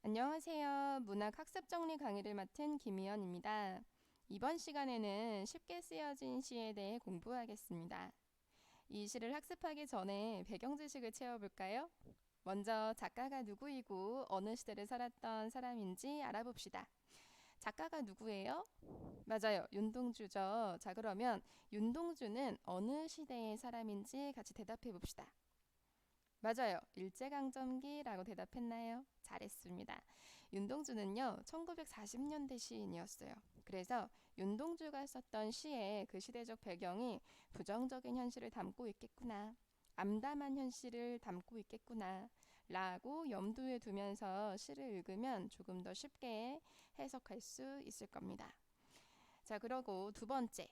안녕하세요. 문학학습 정리 강의를 맡은 김희연입니다. 이번 시간에는 쉽게 쓰여진 시에 대해 공부하겠습니다. 이 시를 학습하기 전에 배경 지식을 채워볼까요? 먼저 작가가 누구이고 어느 시대를 살았던 사람인지 알아봅시다. 작가가 누구예요? 맞아요. 윤동주죠. 자, 그러면 윤동주는 어느 시대의 사람인지 같이 대답해 봅시다. 맞아요. 일제강점기라고 대답했나요? 잘했습니다. 윤동주는요, 1940년대 시인이었어요. 그래서 윤동주가 썼던 시에 그 시대적 배경이 부정적인 현실을 담고 있겠구나. 암담한 현실을 담고 있겠구나. 라고 염두에 두면서 시를 읽으면 조금 더 쉽게 해석할 수 있을 겁니다. 자, 그러고 두 번째.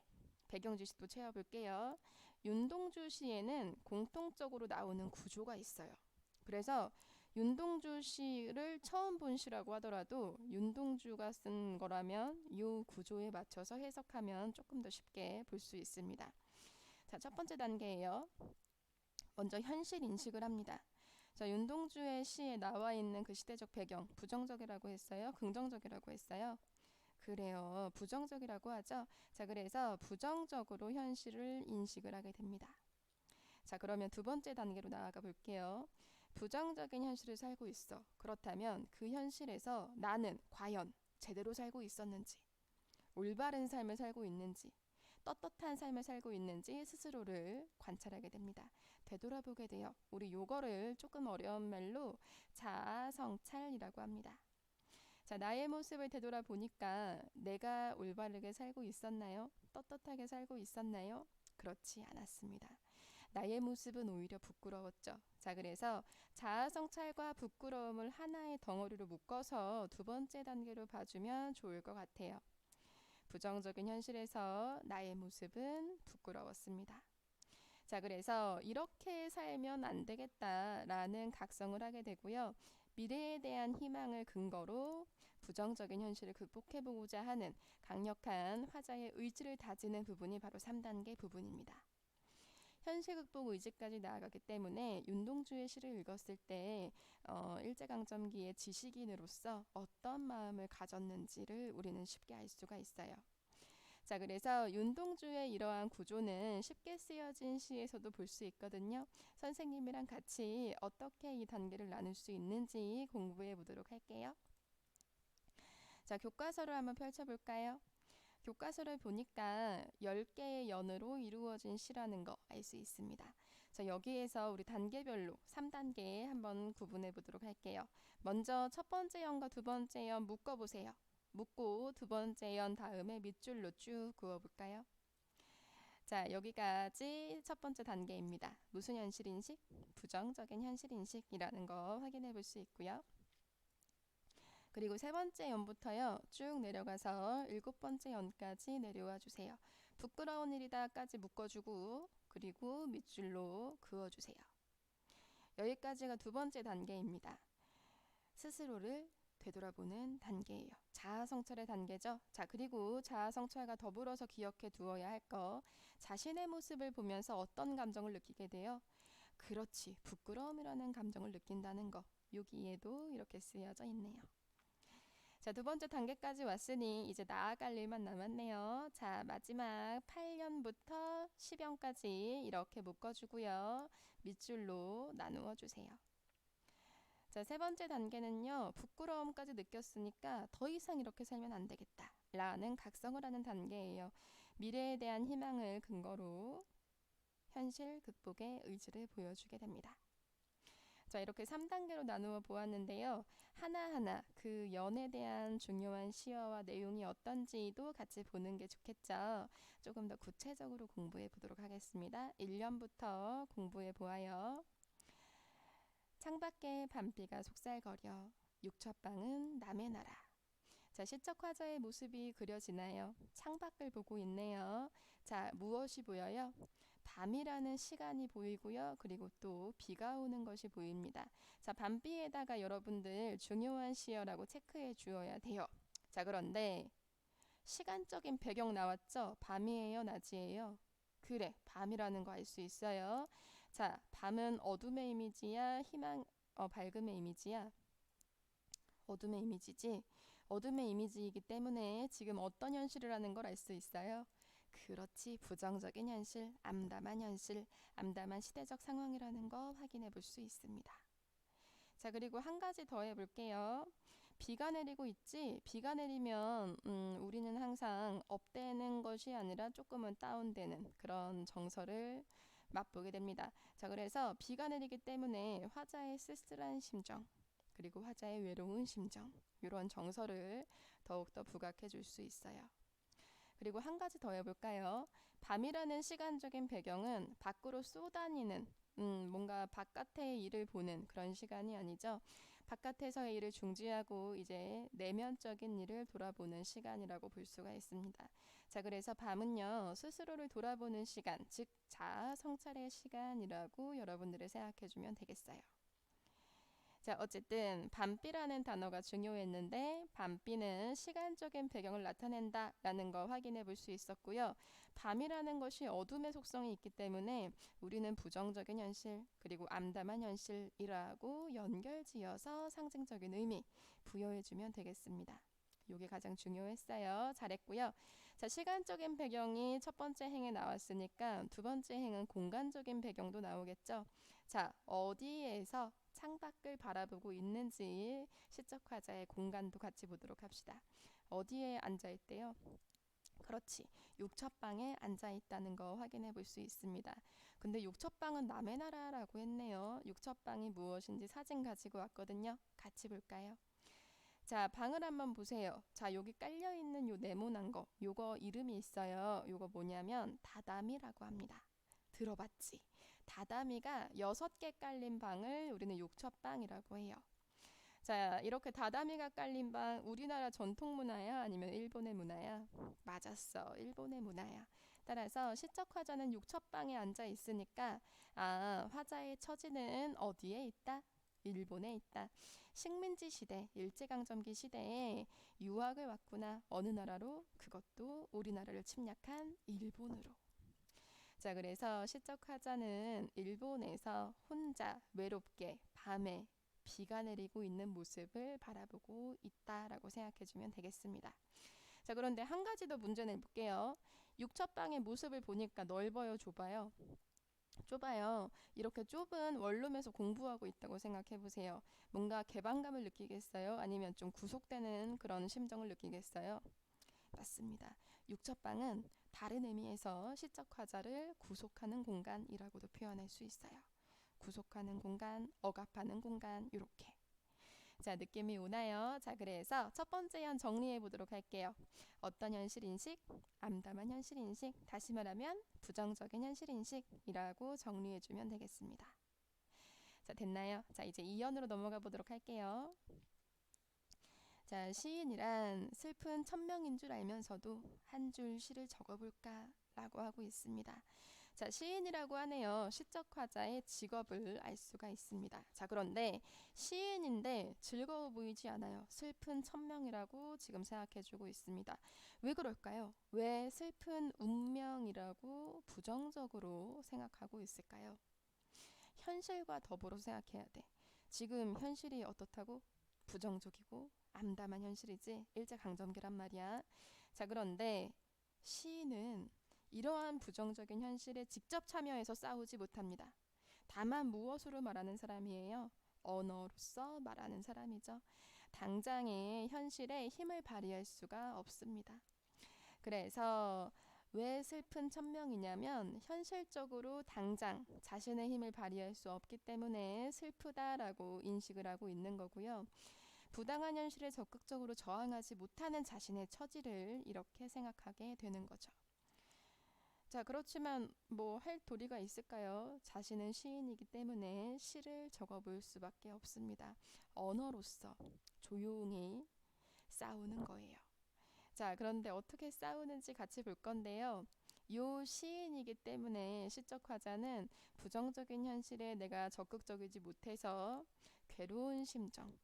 배경 지식도 채워볼게요. 윤동주 시에는 공통적으로 나오는 구조가 있어요. 그래서 윤동주 시를 처음 본 시라고 하더라도 윤동주가 쓴 거라면 이 구조에 맞춰서 해석하면 조금 더 쉽게 볼 수 있습니다. 자, 첫 번째 단계예요. 먼저 현실 인식을 합니다. 자, 윤동주의 시에 나와 있는 그 시대적 배경, 부정적이라고 했어요? 긍정적이라고 했어요? 그래요. 부정적이라고 하죠. 자, 그래서 부정적으로 현실을 인식을 하게 됩니다. 자, 그러면 두 번째 단계로 나아가 볼게요. 부정적인 현실을 살고 있어. 그렇다면 그 현실에서 나는 과연 제대로 살고 있었는지, 올바른 삶을 살고 있는지, 떳떳한 삶을 살고 있는지 스스로를 관찰하게 됩니다. 되돌아보게 돼요. 우리 요거를 조금 어려운 말로 자아성찰이라고 합니다. 자, 나의 모습을 되돌아보니까 내가 올바르게 살고 있었나요? 떳떳하게 살고 있었나요? 그렇지 않았습니다. 나의 모습은 오히려 부끄러웠죠. 자, 그래서 자아성찰과 부끄러움을 하나의 덩어리로 묶어서 두 번째 단계로 봐주면 좋을 것 같아요. 부정적인 현실에서 나의 모습은 부끄러웠습니다. 자, 그래서 이렇게 살면 안 되겠다라는 각성을 하게 되고요. 미래에 대한 희망을 근거로 부정적인 현실을 극복해보고자 하는 강력한 화자의 의지를 다지는 부분이 바로 3단계 부분입니다. 현실 극복 의지까지 나아가기 때문에 윤동주의 시를 읽었을 때 일제강점기의 지식인으로서 어떤 마음을 가졌는지를 우리는 쉽게 알 수가 있어요. 자, 그래서 윤동주의 이러한 구조는 쉽게 쓰여진 시에서도 볼 수 있거든요. 선생님이랑 같이 어떻게 이 단계를 나눌 수 있는지 공부해 보도록 할게요. 자, 교과서를 한번 펼쳐볼까요? 교과서를 보니까 10개의 연으로 이루어진 시라는 거 알 수 있습니다. 자, 여기에서 우리 단계별로 3단계 한번 구분해 보도록 할게요. 먼저 첫 번째 연과 두 번째 연 묶어보세요. 묶고 두 번째 연 다음에 밑줄로 쭉 그어볼까요? 자, 여기까지 첫 번째 단계입니다. 무슨 현실인식? 부정적인 현실인식이라는 거 확인해 볼 수 있고요. 그리고 세 번째 연부터요. 쭉 내려가서 일곱 번째 연까지 내려와 주세요. 부끄러운 일이다까지 묶어주고 그리고 밑줄로 그어주세요. 여기까지가 두 번째 단계입니다. 스스로를 되돌아보는 단계예요. 자아성찰의 단계죠. 자, 그리고 자아성찰과 더불어서 기억해 두어야 할 거. 자신의 모습을 보면서 어떤 감정을 느끼게 돼요? 그렇지. 부끄러움이라는 감정을 느낀다는 거. 여기에도 이렇게 쓰여져 있네요. 자, 두 번째 단계까지 왔으니 이제 나아갈 일만 남았네요. 자, 마지막 8연부터 10연까지 이렇게 묶어주고요. 밑줄로 나누어 주세요. 자, 세 번째 단계는요. 부끄러움까지 느꼈으니까 더 이상 이렇게 살면 안 되겠다. 라는 각성을 하는 단계예요. 미래에 대한 희망을 근거로 현실 극복의 의지를 보여주게 됩니다. 자, 이렇게 3단계로 나누어 보았는데요. 하나하나 그 연에 대한 중요한 시어와 내용이 어떤지도 같이 보는 게 좋겠죠. 조금 더 구체적으로 공부해 보도록 하겠습니다. 1년부터 공부해 보아요. 창밖에 밤비가 속살거려 육첩방은 남의 나라. 자, 시적 화자의 모습이 그려지나요? 창밖을 보고 있네요. 자, 무엇이 보여요? 밤이라는 시간이 보이고요. 그리고 또 비가 오는 것이 보입니다. 자, 밤비에다가 여러분들 중요한 시어라고 체크해 주어야 돼요. 자, 그런데 시간적인 배경 나왔죠? 밤이에요, 낮이에요? 그래, 밤이라는 거 알 수 있어요. 자, 밤은 어둠의 이미지야, 밝음의 이미지야? 어둠의 이미지지. 어둠의 이미지이기 때문에 지금 어떤 현실이라는 걸 알 수 있어요. 그렇지, 부정적인 현실, 암담한 현실, 암담한 시대적 상황이라는 거 확인해 볼 수 있습니다. 자, 그리고 한 가지 더 해볼게요. 비가 내리고 있지? 비가 내리면 우리는 항상 업되는 것이 아니라 조금은 다운되는 그런 정서를 맛보게 됩니다. 자, 그래서 비가 내리기 때문에 화자의 쓸쓸한 심정, 그리고 화자의 외로운 심정, 이런 정서를 더욱더 부각해 줄 수 있어요. 그리고 한 가지 더 해볼까요? 밤이라는 시간적인 배경은 밖으로 쏘다니는 뭔가 바깥의 일을 보는 그런 시간이 아니죠. 바깥에서의 일을 중지하고 이제 내면적인 일을 돌아보는 시간이라고 볼 수가 있습니다. 자, 그래서 밤은요, 스스로를 돌아보는 시간, 즉 자아 성찰의 시간이라고 여러분들이 생각해주면 되겠어요. 자, 어쨌든 밤비라는 단어가 중요했는데 밤비는 시간적인 배경을 나타낸다 라는 거 확인해 볼 수 있었고요. 밤이라는 것이 어둠의 속성이 있기 때문에 우리는 부정적인 현실 그리고 암담한 현실이라고 연결지어서 상징적인 의미 부여해 주면 되겠습니다. 이게 가장 중요했어요. 잘했고요. 자, 시간적인 배경이 첫 번째 행에 나왔으니까 두 번째 행은 공간적인 배경도 나오겠죠. 자, 어디에서 창밖을 바라보고 있는지 시적 화자의 공간도 같이 보도록 합시다. 어디에 앉아 있대요? 그렇지. 육첩방에 앉아 있다는 거 확인해 볼 수 있습니다. 근데 육첩방은 남의 나라라고 했네요. 육첩방이 무엇인지 사진 가지고 왔거든요. 같이 볼까요? 자, 방을 한번 보세요. 자, 여기 깔려 있는 요 네모난 거, 요거 이름이 있어요. 요거 뭐냐면 다다미라고 합니다. 들어봤지? 다다미가 6개 깔린 방을 우리는 욕첩방이라고 해요. 자, 이렇게 다다미가 깔린 방, 우리나라 전통 문화야? 아니면 일본의 문화야? 맞았어. 일본의 문화야. 따라서 시적 화자는 욕첩방에 앉아 있으니까 화자의 처지는 어디에 있다? 일본에 있다. 식민지 시대, 일제강점기 시대에 유학을 왔구나. 어느 나라로? 그것도 우리나라를 침략한 일본으로. 자, 그래서 시적 화자는 일본에서 혼자 외롭게 밤에 비가 내리고 있는 모습을 바라보고 있다라고 생각해주면 되겠습니다. 자, 그런데 한 가지 더 문제 내볼게요. 육첩방의 모습을 보니까 넓어요, 좁아요? 좁아요. 이렇게 좁은 원룸에서 공부하고 있다고 생각해보세요. 뭔가 개방감을 느끼겠어요? 아니면 좀 구속되는 그런 심정을 느끼겠어요? 맞습니다. 육첩방은 다른 의미에서 시적 화자를 구속하는 공간이라고도 표현할 수 있어요. 구속하는 공간, 억압하는 공간, 이렇게. 자, 느낌이 오나요? 자, 그래서 첫 번째 현 정리해 보도록 할게요. 어떤 현실인식? 암담한 현실인식. 다시 말하면 부정적인 현실인식이라고 정리해 주면 되겠습니다. 자, 됐나요? 자, 이제 2현으로 넘어가 보도록 할게요. 자, 시인이란 슬픈 천명인 줄 알면서도 한 줄 시를 적어볼까 라고 하고 있습니다. 자, 시인이라고 하네요. 시적 화자의 직업을 알 수가 있습니다. 자, 그런데 시인인데 즐거워 보이지 않아요. 슬픈 천명이라고 지금 생각해주고 있습니다. 왜 그럴까요? 왜 슬픈 운명이라고 부정적으로 생각하고 있을까요? 현실과 더불어 생각해야 돼. 지금 현실이 어떻다고? 부정적이고 암담한 현실이지. 일제강점기란 말이야. 자, 그런데 시인은 이러한 부정적인 현실에 직접 참여해서 싸우지 못합니다. 다만 무엇으로 말하는 사람이에요? 언어로서 말하는 사람이죠. 당장의 현실에 힘을 발휘할 수가 없습니다. 그래서 왜 슬픈 천명이냐면 현실적으로 당장 자신의 힘을 발휘할 수 없기 때문에 슬프다라고 인식을 하고 있는 거고요. 부당한 현실에 적극적으로 저항하지 못하는 자신의 처지를 이렇게 생각하게 되는 거죠. 자, 그렇지만 뭐 할 도리가 있을까요? 자신은 시인이기 때문에 시를 적어볼 수밖에 없습니다. 언어로서 조용히 싸우는 거예요. 자, 그런데 어떻게 싸우는지 같이 볼 건데요. 요 시인이기 때문에 시적 화자는 부정적인 현실에 내가 적극적이지 못해서 괴로운 심정,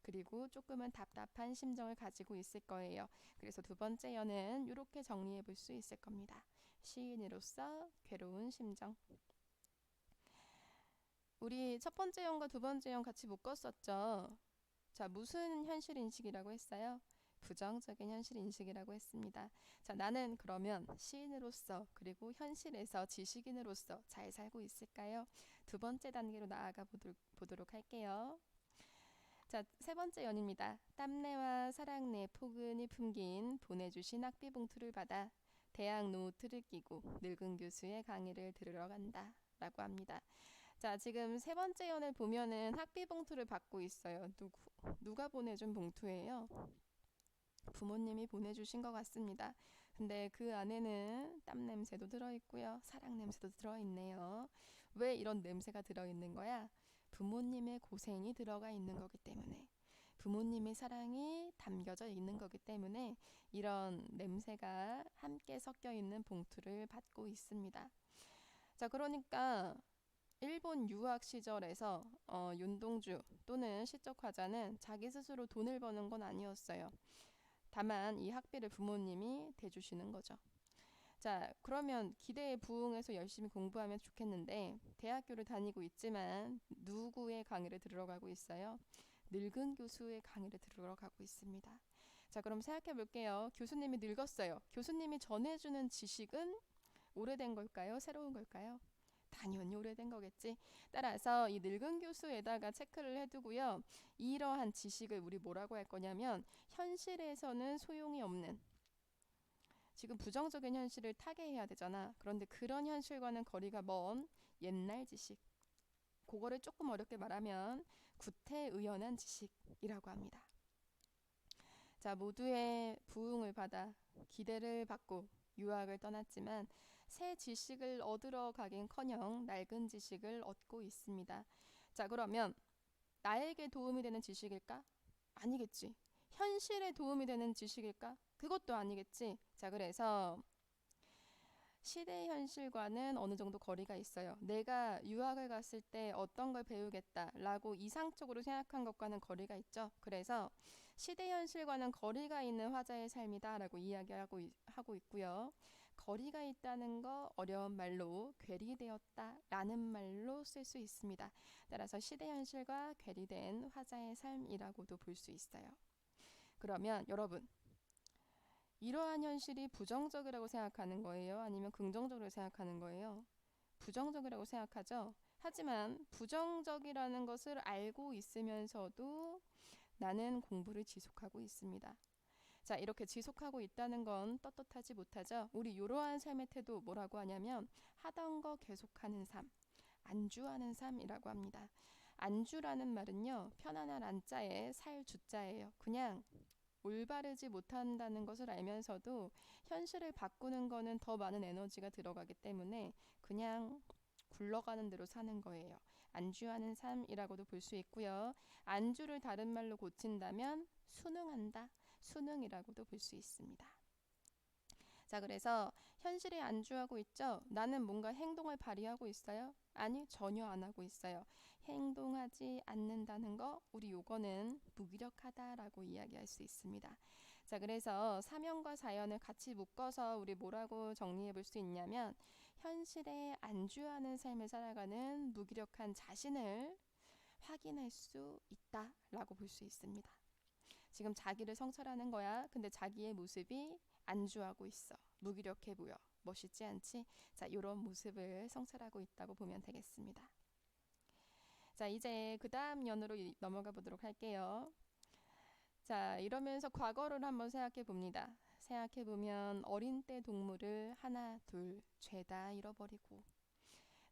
그리고 조금은 답답한 심정을 가지고 있을 거예요. 그래서 두 번째 연은 이렇게 정리해 볼 수 있을 겁니다. 시인으로서 괴로운 심정. 우리 첫 번째 연과 두 번째 연 같이 묶었었죠. 자, 무슨 현실 인식이라고 했어요? 부정적인 현실 인식이라고 했습니다. 자, 나는 그러면 시인으로서 그리고 현실에서 지식인으로서 잘 살고 있을까요? 두 번째 단계로 나아가 보도록 할게요. 자, 세 번째 연입니다. 땀내와 사랑내 포근히 품긴 보내주신 학비 봉투를 받아 대학 노트를 끼고 늙은 교수의 강의를 들으러 간다 라고 합니다. 자, 지금 세 번째 연을 보면은 학비 봉투를 받고 있어요. 누가 보내준 봉투예요? 부모님이 보내주신 것 같습니다. 근데 그 안에는 땀 냄새도 들어있고요. 사랑 냄새도 들어있네요. 왜 이런 냄새가 들어있는 거야? 부모님의 고생이 들어가 있는 거기 때문에, 부모님의 사랑이 담겨져 있는 거기 때문에 이런 냄새가 함께 섞여 있는 봉투를 받고 있습니다. 자, 그러니까 일본 유학 시절에서 윤동주 또는 시적 화자는 자기 스스로 돈을 버는 건 아니었어요. 다만 이 학비를 부모님이 대주시는 거죠. 자, 그러면 기대에 부응해서 열심히 공부하면 좋겠는데 대학교를 다니고 있지만 누구의 강의를 들으러 가고 있어요? 늙은 교수의 강의를 들으러 가고 있습니다. 자, 그럼 생각해 볼게요. 교수님이 늙었어요. 교수님이 전해주는 지식은 오래된 걸까요? 새로운 걸까요? 당연히 오래된 거겠지. 따라서 이 늙은 교수에다가 체크를 해두고요. 이러한 지식을 우리 뭐라고 할 거냐면 현실에서는 소용이 없는, 지금 부정적인 현실을 타개해야 되잖아. 그런데 그런 현실과는 거리가 먼 옛날 지식, 그거를 조금 어렵게 말하면 구태의연한 지식이라고 합니다. 자, 모두의 부응을 받아 기대를 받고 유학을 떠났지만 새 지식을 얻으러 가긴커녕 낡은 지식을 얻고 있습니다. 자, 그러면 나에게 도움이 되는 지식일까? 아니겠지. 현실에 도움이 되는 지식일까? 그것도 아니겠지. 자, 그래서 시대 현실과는 어느 정도 거리가 있어요. 내가 유학을 갔을 때 어떤 걸 배우겠다라고 이상적으로 생각한 것과는 거리가 있죠. 그래서 시대 현실과는 거리가 있는 화자의 삶이다라고 이야기하고 있고요. 거리가 있다는 거 어려운 말로 괴리되었다라는 말로 쓸 수 있습니다. 따라서 시대 현실과 괴리된 화자의 삶이라고도 볼 수 있어요. 그러면 여러분, 이러한 현실이 부정적이라고 생각하는 거예요? 아니면 긍정적으로 생각하는 거예요? 부정적이라고 생각하죠. 하지만 부정적이라는 것을 알고 있으면서도 나는 공부를 지속하고 있습니다. 자, 이렇게 지속하고 있다는 건 떳떳하지 못하죠. 우리 이러한 삶의 태도 뭐라고 하냐면 하던 거 계속하는 삶, 안주하는 삶이라고 합니다. 안주라는 말은요, 편안한 안자에 살 주자예요. 그냥 올바르지 못한다는 것을 알면서도 현실을 바꾸는 거는 더 많은 에너지가 들어가기 때문에 그냥 굴러가는 대로 사는 거예요. 안주하는 삶이라고도 볼 수 있고요. 안주를 다른 말로 고친다면 순응한다, 순응이라고도 볼 수 있습니다. 자, 그래서 현실에 안주하고 있죠. 나는 뭔가 행동을 발휘하고 있어요? 아니, 전혀 안 하고 있어요. 행동하지 않는다는 거, 우리 요거는 무기력하다라고 이야기할 수 있습니다. 자, 그래서 사명과 사연을 같이 묶어서 우리 뭐라고 정리해 볼 수 있냐면 현실에 안주하는 삶을 살아가는 무기력한 자신을 확인할 수 있다라고 볼 수 있습니다. 지금 자기를 성찰하는 거야. 근데 자기의 모습이 안주하고 있어. 무기력해 보여. 멋있지 않지? 자, 이런 모습을 성찰하고 있다고 보면 되겠습니다. 자, 이제 그 다음 연으로 넘어가 보도록 할게요. 자, 이러면서 과거를 한번 생각해 봅니다. 생각해 보면 어린 때 동물을 하나, 둘, 죄다 잃어버리고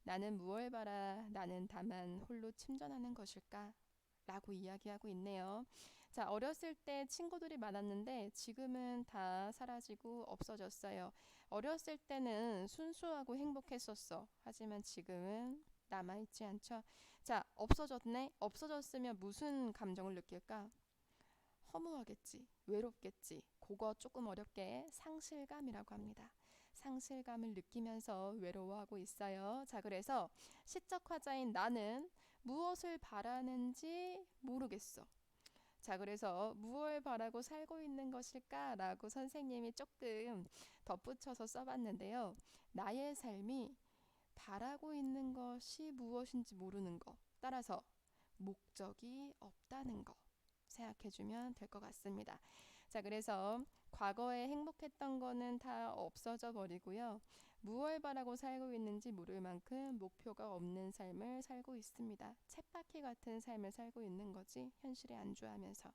나는 무얼 바라 나는 다만 홀로 침전하는 것일까? 라고 이야기하고 있네요. 자, 어렸을 때 친구들이 많았는데 지금은 다 사라지고 없어졌어요. 어렸을 때는 순수하고 행복했었어. 하지만 지금은 남아있지 않죠. 자, 없어졌네. 없어졌으면 무슨 감정을 느낄까? 허무하겠지. 외롭겠지. 그거 조금 어렵게 상실감이라고 합니다. 상실감을 느끼면서 외로워하고 있어요. 자, 그래서 시적 화자인 나는 무엇을 바라는지 모르겠어. 자, 그래서 무엇을 바라고 살고 있는 것일까? 라고 선생님이 조금 덧붙여서 써봤는데요. 나의 삶이 바라고 있는 것이 무엇인지 모르는 것. 따라서 목적이 없다는 것. 생각해주면 될 것 같습니다. 자, 그래서 과거에 행복했던 거는 다 없어져 버리고요. 무얼 바라고 살고 있는지 모를 만큼 목표가 없는 삶을 살고 있습니다. 쳇바퀴 같은 삶을 살고 있는 거지, 현실에 안주하면서.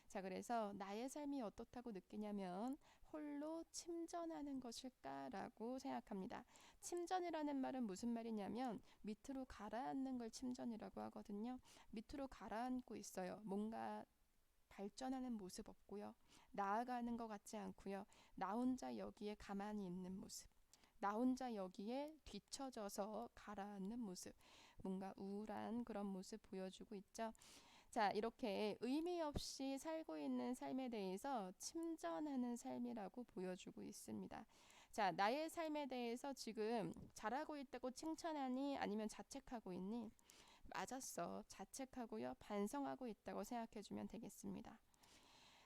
자, 그래서 나의 삶이 어떻다고 느끼냐면 홀로 침전하는 것일까라고 생각합니다. 침전이라는 말은 무슨 말이냐면 밑으로 가라앉는 걸 침전이라고 하거든요. 밑으로 가라앉고 있어요. 뭔가 발전하는 모습 없고요. 나아가는 것 같지 않고요. 나 혼자 여기에 가만히 있는 모습. 나 혼자 여기에 뒤처져서 가라앉는 모습. 뭔가 우울한 그런 모습 보여주고 있죠. 자, 이렇게 의미 없이 살고 있는 삶에 대해서 침전하는 삶이라고 보여주고 있습니다. 자, 나의 삶에 대해서 지금 잘하고 있다고 칭찬하니 아니면 자책하고 있니? 맞았어. 자책하고요. 반성하고 있다고 생각해주면 되겠습니다.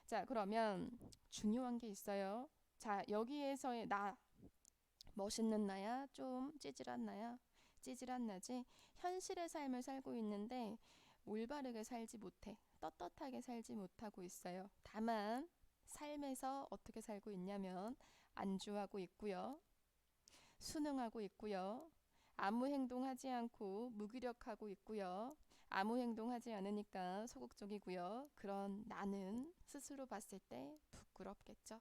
자, 그러면 중요한 게 있어요. 자, 여기에서의 나, 멋있는 나야? 좀 찌질한 나야? 찌질한 나지? 현실의 삶을 살고 있는데 올바르게 살지 못해. 떳떳하게 살지 못하고 있어요. 다만 삶에서 어떻게 살고 있냐면 안주하고 있고요. 순응하고 있고요. 아무 행동하지 않고 무기력하고 있고요. 아무 행동하지 않으니까 소극적이고요. 그런 나는 스스로 봤을 때 부끄럽겠죠.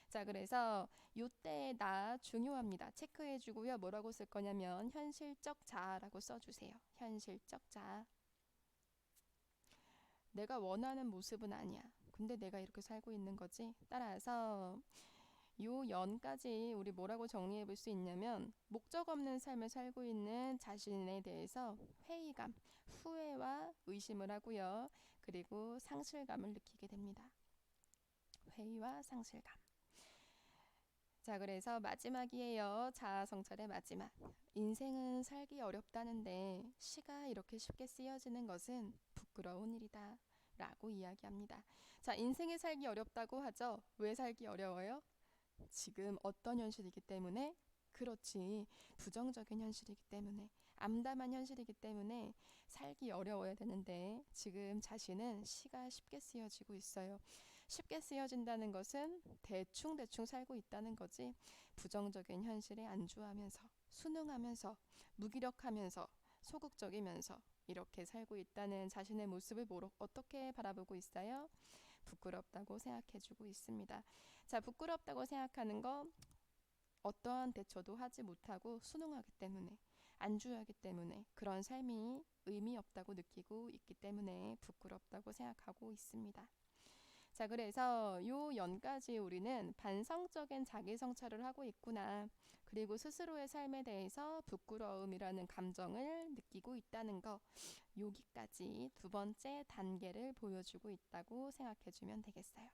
자, 그래서 요때의 나 중요합니다. 체크해주고요. 뭐라고 쓸 거냐면 현실적 자아라고 써주세요. 현실적 자아. 내가 원하는 모습은 아니야. 근데 내가 이렇게 살고 있는 거지. 따라서 요 연까지 우리 뭐라고 정리해 볼 수 있냐면 목적 없는 삶을 살고 있는 자신에 대해서 회의감, 후회와 의심을 하고요. 그리고 상실감을 느끼게 됩니다. 회의와 상실감. 자, 그래서 마지막이에요. 자아 성찰의 마지막. 인생은 살기 어렵다는데 시가 이렇게 쉽게 쓰여지는 것은 부끄러운 일이다 라고 이야기합니다. 자, 인생이 살기 어렵다고 하죠. 왜 살기 어려워요? 지금 어떤 현실이기 때문에? 그렇지. 부정적인 현실이기 때문에. 암담한 현실이기 때문에 살기 어려워야 되는데 지금 자신은 시가 쉽게 쓰여지고 있어요. 쉽게 쓰여진다는 것은 대충 살고 있다는 거지. 부정적인 현실에 안주하면서 순응하면서 무기력하면서 소극적이면서 이렇게 살고 있다는 자신의 모습을 어떻게 바라보고 있어요? 부끄럽다고 생각해주고 있습니다. 자, 부끄럽다고 생각하는 거 어떠한 대처도 하지 못하고 순응하기 때문에 안주하기 때문에 그런 삶이 의미 없다고 느끼고 있기 때문에 부끄럽다고 생각하고 있습니다. 자, 그래서 요 연까지 우리는 반성적인 자기 성찰을 하고 있구나. 그리고 스스로의 삶에 대해서 부끄러움이라는 감정을 느끼고 있다는 거. 여기까지 두 번째 단계를 보여주고 있다고 생각해주면 되겠어요.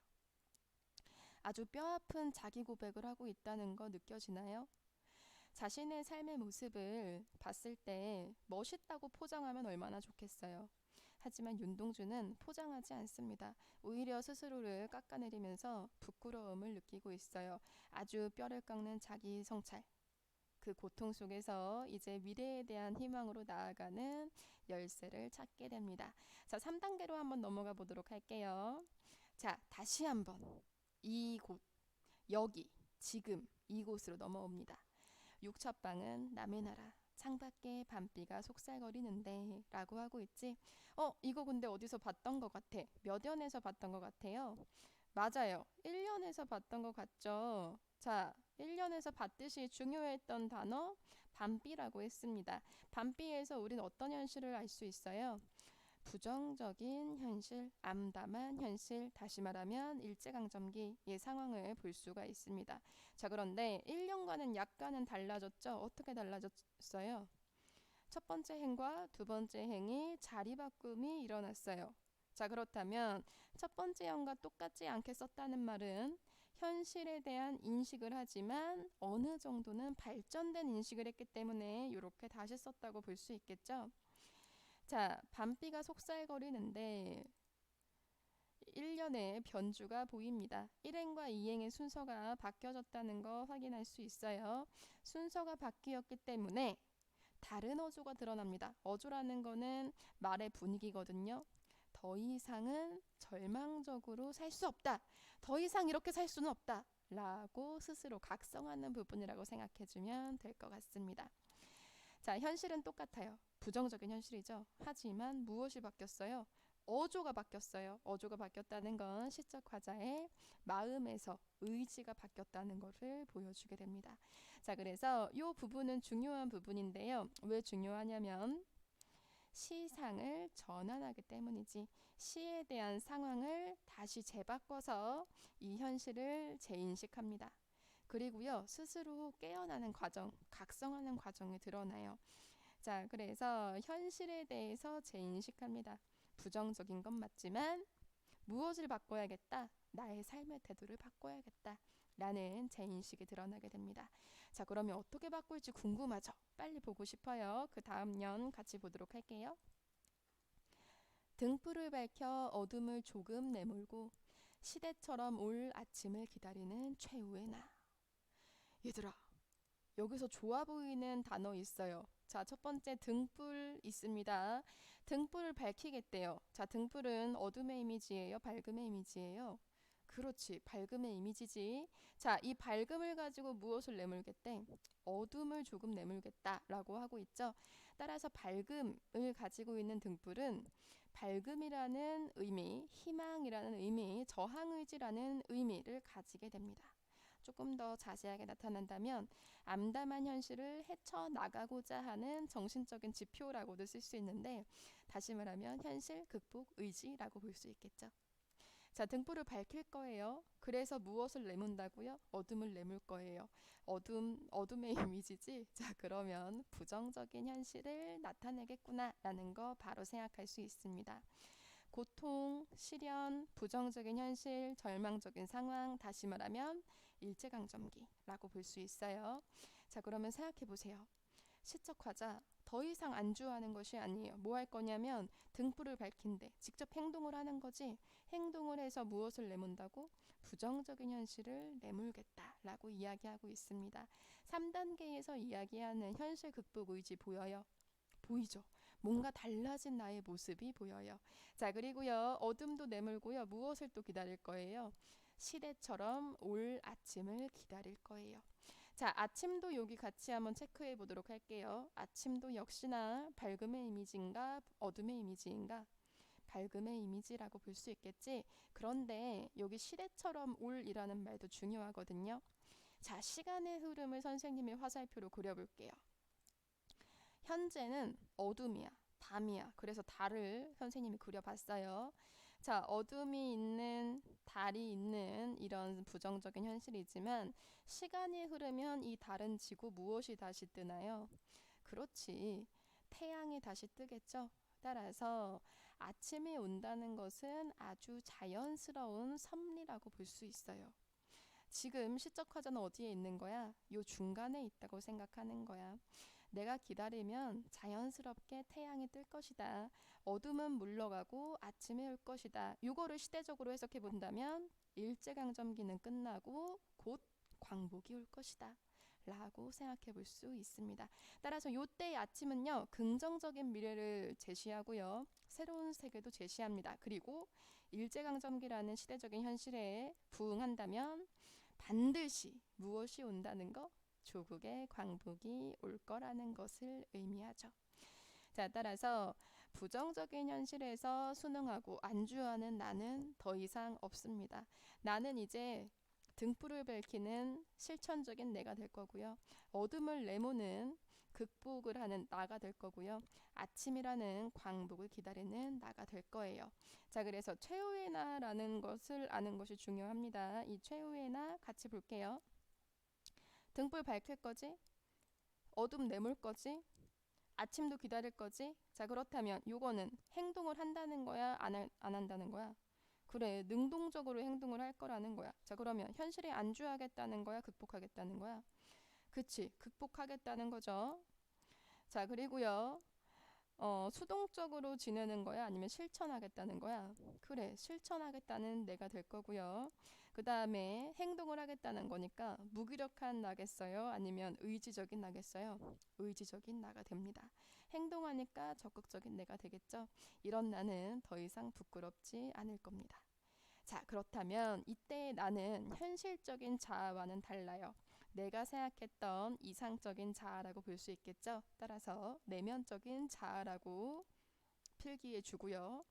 아주 뼈아픈 자기 고백을 하고 있다는 거 느껴지나요? 자신의 삶의 모습을 봤을 때 멋있다고 포장하면 얼마나 좋겠어요. 하지만 윤동주는 포장하지 않습니다. 오히려 스스로를 깎아내리면서 부끄러움을 느끼고 있어요. 아주 뼈를 깎는 자기 성찰. 그 고통 속에서 이제 미래에 대한 희망으로 나아가는 열쇠를 찾게 됩니다. 자, 3단계로 한번 넘어가 보도록 할게요. 자, 다시 한번 이곳, 여기, 지금 이곳으로 넘어옵니다. 육첩방은 남의 나라. 창밖에 밤비가 속살거리는데 라고 하고 있지. 이거 근데 어디서 봤던 것 같아. 몇 연에서 봤던 것 같아요. 맞아요. 1년에서 봤던 것 같죠. 자, 1년에서 봤듯이 중요했던 단어 밤비라고 했습니다. 밤비에서 우린 어떤 현실을 알 수 있어요? 부정적인 현실, 암담한 현실, 다시 말하면 일제강점기의 상황을 볼 수가 있습니다. 자, 그런데 1년과는 약간은 달라졌죠? 어떻게 달라졌어요? 첫 번째 행과 두 번째 행이 자리 바꿈이 일어났어요. 자, 그렇다면 첫 번째 행과 똑같지 않게 썼다는 말은 현실에 대한 인식을 하지만 어느 정도는 발전된 인식을 했기 때문에 이렇게 다시 썼다고 볼 수 있겠죠? 자, 밤비가 속살거리는데 1년의 변주가 보입니다. 1행과 2행의 순서가 바뀌어졌다는 거 확인할 수 있어요. 순서가 바뀌었기 때문에 다른 어조가 드러납니다. 어조라는 거는 말의 분위기거든요. 더 이상은 절망적으로 살 수 없다. 더 이상 이렇게 살 수는 없다. 라고 스스로 각성하는 부분이라고 생각해주면 될 것 같습니다. 자, 현실은 똑같아요. 부정적인 현실이죠. 하지만 무엇이 바뀌었어요? 어조가 바뀌었어요. 어조가 바뀌었다는 건 시적 화자의 마음에서 의지가 바뀌었다는 것을 보여주게 됩니다. 자, 그래서 이 부분은 중요한 부분인데요. 왜 중요하냐면 시상을 전환하기 때문이지. 시에 대한 상황을 다시 재바꿔서 이 현실을 재인식합니다. 그리고요, 스스로 깨어나는 과정, 각성하는 과정이 드러나요. 자, 그래서 현실에 대해서 재인식합니다. 부정적인 건 맞지만 무엇을 바꿔야겠다? 나의 삶의 태도를 바꿔야겠다. 라는 재인식이 드러나게 됩니다. 자, 그러면 어떻게 바꿀지 궁금하죠? 빨리 보고 싶어요. 그 다음 년 같이 보도록 할게요. 등불을 밝혀 어둠을 조금 내몰고 시대처럼 올 아침을 기다리는 최후의 나. 얘들아, 여기서 좋아 보이는 단어 있어요. 자, 첫 번째 등불 있습니다. 등불을 밝히겠대요. 자, 등불은 어둠의 이미지예요? 밝음의 이미지예요? 그렇지, 밝음의 이미지지. 자, 이 밝음을 가지고 무엇을 내몰겠대? 어둠을 조금 내몰겠다라고 하고 있죠. 따라서 밝음을 가지고 있는 등불은 밝음이라는 의미, 희망이라는 의미, 저항의지라는 의미를 가지게 됩니다. 조금 더 자세하게 나타난다면 암담한 현실을 헤쳐나가고자 하는 정신적인 지표라고도 쓸 수 있는데, 다시 말하면 현실 극복 의지라고 볼 수 있겠죠. 자, 등불을 밝힐 거예요. 그래서 무엇을 내문다고요? 어둠을 내물 거예요. 어둠의 이미지지? 자, 그러면 부정적인 현실을 나타내겠구나 라는 거 바로 생각할 수 있습니다. 고통, 시련, 부정적인 현실, 절망적인 상황, 다시 말하면 일제강점기라고 볼 수 있어요. 자, 그러면 생각해 보세요. 시적 화자, 더 이상 안주하는 것이 아니에요. 뭐 할 거냐면 등불을 밝힌대. 직접 행동을 하는 거지. 행동을 해서 무엇을 내문다고? 부정적인 현실을 내몰겠다라고 이야기하고 있습니다. 3단계에서 이야기하는 현실 극복 의지 보여요? 보이죠? 뭔가 달라진 나의 모습이 보여요. 자, 그리고요, 어둠도 내몰고요, 무엇을 또 기다릴 거예요? 시대처럼 올 아침을 기다릴 거예요. 자, 아침도 여기 같이 한번 체크해 보도록 할게요. 아침도 역시나 밝음의 이미지인가 어둠의 이미지인가? 밝음의 이미지라고 볼 수 있겠지. 그런데 여기 시대처럼 올이라는 말도 중요하거든요. 자, 시간의 흐름을 선생님의 화살표로 그려볼게요. 현재는 어둠이야, 밤이야. 그래서 달을 선생님이 그려봤어요. 자, 어둠이 있는, 달이 있는 이런 부정적인 현실이지만 시간이 흐르면 이 달은 지고 무엇이 다시 뜨나요? 그렇지, 태양이 다시 뜨겠죠. 따라서 아침이 온다는 것은 아주 자연스러운 섭리라고 볼 수 있어요. 지금 시적 화자는 어디에 있는 거야? 요 중간에 있다고 생각하는 거야. 내가 기다리면 자연스럽게 태양이 뜰 것이다. 어둠은 물러가고 아침이 올 것이다. 이거를 시대적으로 해석해 본다면 일제강점기는 끝나고 곧 광복이 올 것이다. 라고 생각해 볼 수 있습니다. 따라서 이때의 아침은요, 긍정적인 미래를 제시하고요, 새로운 세계도 제시합니다. 그리고 일제강점기라는 시대적인 현실에 부응한다면 반드시 무엇이 온다는 거? 조국의 광복이 올 거라는 것을 의미하죠. 자, 따라서 부정적인 현실에서 순응하고 안주하는 나는 더 이상 없습니다. 나는 이제 등불을 밝히는 실천적인 내가 될 거고요. 어둠을 내모는 극복을 하는 나가 될 거고요. 아침이라는 광복을 기다리는 나가 될 거예요. 자, 그래서 최후의 나라는 것을 아는 것이 중요합니다. 이 최후의 나 같이 볼게요. 등불 밝힐 거지? 어둠 내몰 거지? 아침도 기다릴 거지? 자, 그렇다면 요거는 행동을 한다는 거야? 안 한다는 거야? 그래, 능동적으로 행동을 할 거라는 거야. 자, 그러면 현실에 안주하겠다는 거야? 극복하겠다는 거야? 그치, 극복하겠다는 거죠. 자, 그리고요, 수동적으로 지내는 거야? 아니면 실천하겠다는 거야? 그래, 실천하겠다는 내가 될 거고요. 그 다음에 행동을 하겠다는 거니까 무기력한 나겠어요? 아니면 의지적인 나겠어요? 의지적인 나가 됩니다. 행동하니까 적극적인 내가 되겠죠? 이런 나는 더 이상 부끄럽지 않을 겁니다. 자, 그렇다면 이때 나는 현실적인 자아와는 달라요. 내가 생각했던 이상적인 자아라고 볼 수 있겠죠? 따라서 내면적인 자아라고 필기해 주고요.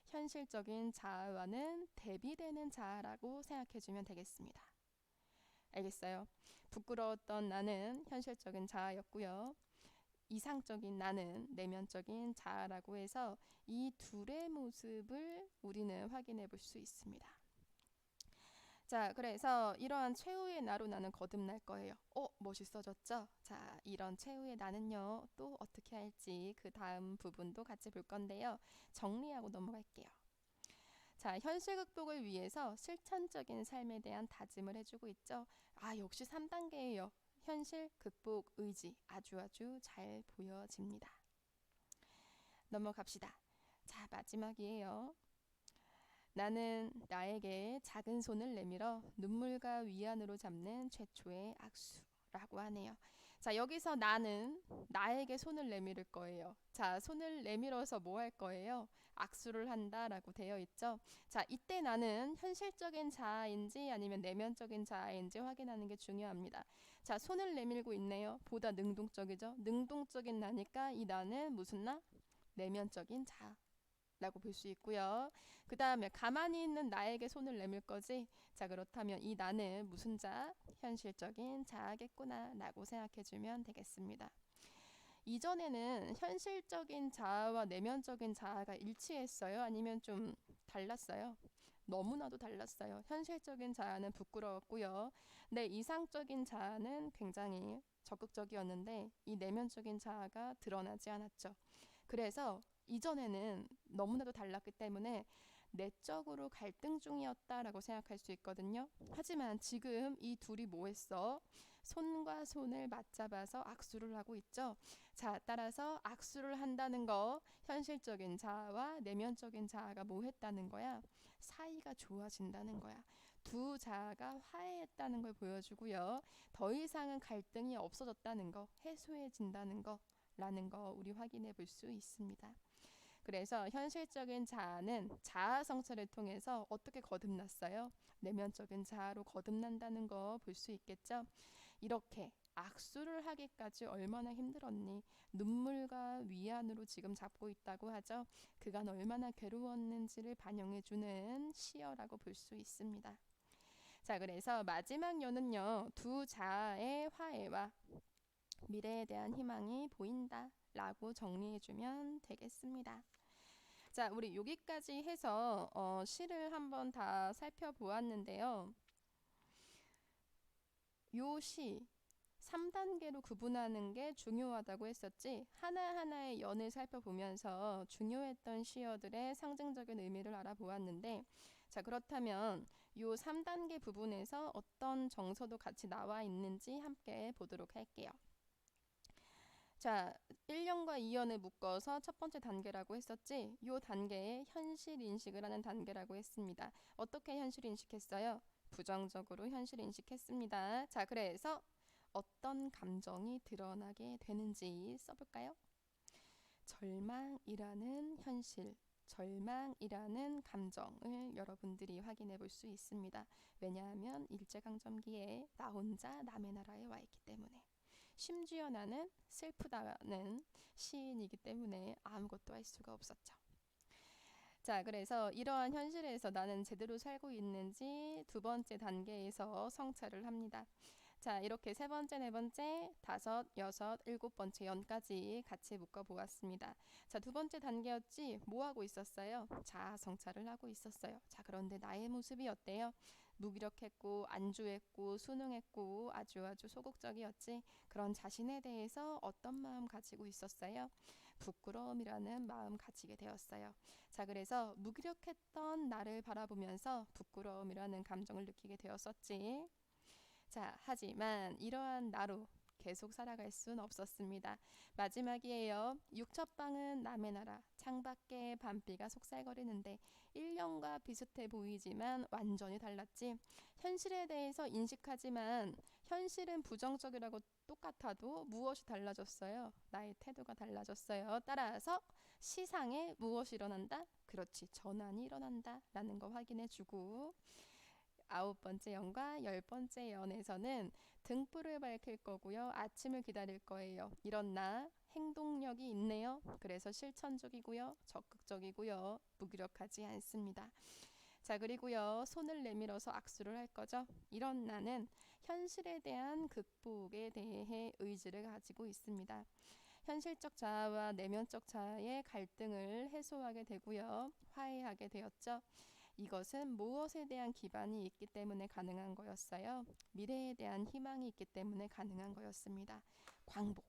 현실적인 자아와는 대비되는 자아라고 생각해 주면 되겠습니다. 알겠어요? 부끄러웠던 나는 현실적인 자아였고요. 이상적인 나는 내면적인 자아라고 해서 이 둘의 모습을 우리는 확인해 볼 수 있습니다. 자, 그래서 이러한 최후의 나로 나는 거듭날 거예요. 멋있어졌죠? 자, 이런 최후의 나는요, 또 어떻게 할지 그 다음 부분도 같이 볼 건데요. 정리하고 넘어갈게요. 자, 현실 극복을 위해서 실천적인 삶에 대한 다짐을 해주고 있죠. 역시 3단계예요. 현실 극복 의지 아주 잘 보여집니다. 넘어갑시다. 자, 마지막이에요. 나는 나에게 작은 손을 내밀어 눈물과 위안으로 잡는 최초의 악수라고 하네요. 자, 여기서 나는 나에게 손을 내밀을 거예요. 자, 손을 내밀어서 뭐 할 거예요? 악수를 한다라고 되어 있죠. 자, 이때 나는 현실적인 자아인지 아니면 내면적인 자아인지 확인하는 게 중요합니다. 자, 손을 내밀고 있네요. 보다 능동적이죠. 능동적인 나니까 이 나는 무슨 나? 내면적인 자아. 라고 볼 수 있고요. 그 다음에 가만히 있는 나에게 손을 내밀 거지. 자, 그렇다면 이 나는 무슨 자? 현실적인 자아겠구나 라고 생각해주면 되겠습니다. 이전에는 현실적인 자아와 내면적인 자아가 일치했어요? 아니면 좀 달랐어요? 너무나도 달랐어요. 현실적인 자아는 부끄러웠고요. 내 이상적인 자아는 굉장히 적극적이었는데 이 내면적인 자아가 드러나지 않았죠. 그래서 이전에는 너무나도 달랐기 때문에 내적으로 갈등 중이었다라고 생각할 수 있거든요. 하지만 지금 이 둘이 뭐 했어? 손과 손을 맞잡아서 악수를 하고 있죠. 자, 따라서 악수를 한다는 거 현실적인 자아와 내면적인 자아가 뭐 했다는 거야? 사이가 좋아진다는 거야. 두 자아가 화해했다는 걸 보여주고요. 더 이상은 갈등이 없어졌다는 거, 해소해진다는 거 라는 거 우리 확인해 볼 수 있습니다. 그래서 현실적인 자아는 자아 성찰을 통해서 어떻게 거듭났어요? 내면적인 자아로 거듭난다는 거 볼 수 있겠죠? 이렇게 악수를 하기까지 얼마나 힘들었니? 눈물과 위안으로 지금 잡고 있다고 하죠. 그간 얼마나 괴로웠는지를 반영해주는 시어라고 볼 수 있습니다. 자, 그래서 마지막 여는요. 두 자아의 화해와 미래에 대한 희망이 보인다 라고 정리해주면 되겠습니다. 자, 우리 여기까지 해서 시를 한번 다 살펴보았는데요. 요 시 3단계로 구분하는 게 중요하다고 했었지. 하나하나의 연을 살펴보면서 중요했던 시어들의 상징적인 의미를 알아보았는데, 자, 그렇다면 요 3단계 부분에서 어떤 정서도 같이 나와 있는지 함께 보도록 할게요. 자, 1년과 2년을 묶어서 첫 번째 단계라고 했었지. 요 단계에 현실 인식을 하는 단계라고 했습니다. 어떻게 현실 인식했어요? 부정적으로 현실 인식했습니다. 자, 그래서 어떤 감정이 드러나게 되는지 써볼까요? 절망이라는 현실, 절망이라는 감정을 여러분들이 확인해 볼 수 있습니다. 왜냐하면 일제강점기에 나 혼자 남의 나라에 와 있기 때문에. 심지어 나는 슬프다는 시인이기 때문에 아무것도 할 수가 없었죠. 자, 그래서 이러한 현실에서 나는 제대로 살고 있는지 두 번째 단계에서 성찰을 합니다. 자, 이렇게 세 번째, 네 번째, 다섯, 여섯, 일곱 번째 연까지 같이 묶어보았습니다. 자, 두 번째 단계였지? 뭐 하고 있었어요? 자아 성찰을 하고 있었어요. 자, 그런데 나의 모습이 어때요? 무기력했고 안주했고 수능했고 아주 소극적이었지. 그런 자신에 대해서 어떤 마음 가지고 있었어요? 부끄러움이라는 마음 가지게 되었어요. 자, 그래서 무기력했던 나를 바라보면서 부끄러움이라는 감정을 느끼게 되었었지. 자, 하지만 이러한 나로 계속 살아갈 순 없었습니다. 마지막이에요. 육첩방은 남의 나라, 창밖에 밤비가 속살거리는데 1년과 비슷해 보이지만 완전히 달랐지. 현실에 대해서 인식하지만 현실은 부정적이라고 똑같아도 무엇이 달라졌어요? 나의 태도가 달라졌어요. 따라서 시상에 무엇이 일어난다? 그렇지, 전환이 일어난다 라는 거 확인해주고, 9번째 연과 10번째 연에서는 등불을 밝힐 거고요. 아침을 기다릴 거예요. 이런 나 행동력이 있네요. 그래서 실천적이고요. 적극적이고요. 무기력하지 않습니다. 자, 그리고요. 손을 내밀어서 악수를 할 거죠. 이런 나는 현실에 대한 극복에 대해 의지를 가지고 있습니다. 현실적 자아와 내면적 자아의 갈등을 해소하게 되고요. 화해하게 되었죠. 이것은 무엇에 대한 기반이 있기 때문에 가능한 거였어요. 미래에 대한 희망이 있기 때문에 가능한 거였습니다. 광복,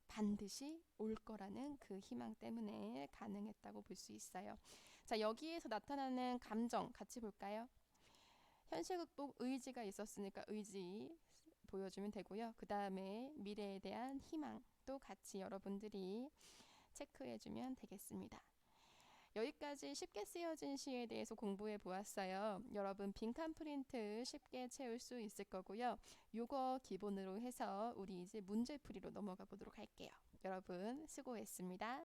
반드시 올 거라는 그 희망 때문에 가능했다고 볼 수 있어요. 자, 여기에서 나타나는 감정 같이 볼까요? 현실 극복 의지가 있었으니까 의지 보여주면 되고요. 그 다음에 미래에 대한 희망도 같이 여러분들이 체크해주면 되겠습니다. 여기까지 쉽게 쓰여진 시에 대해서 공부해 보았어요. 여러분 빈칸 프린트 쉽게 채울 수 있을 거고요. 요거 기본으로 해서 우리 이제 문제풀이로 넘어가 보도록 할게요. 여러분 수고했습니다.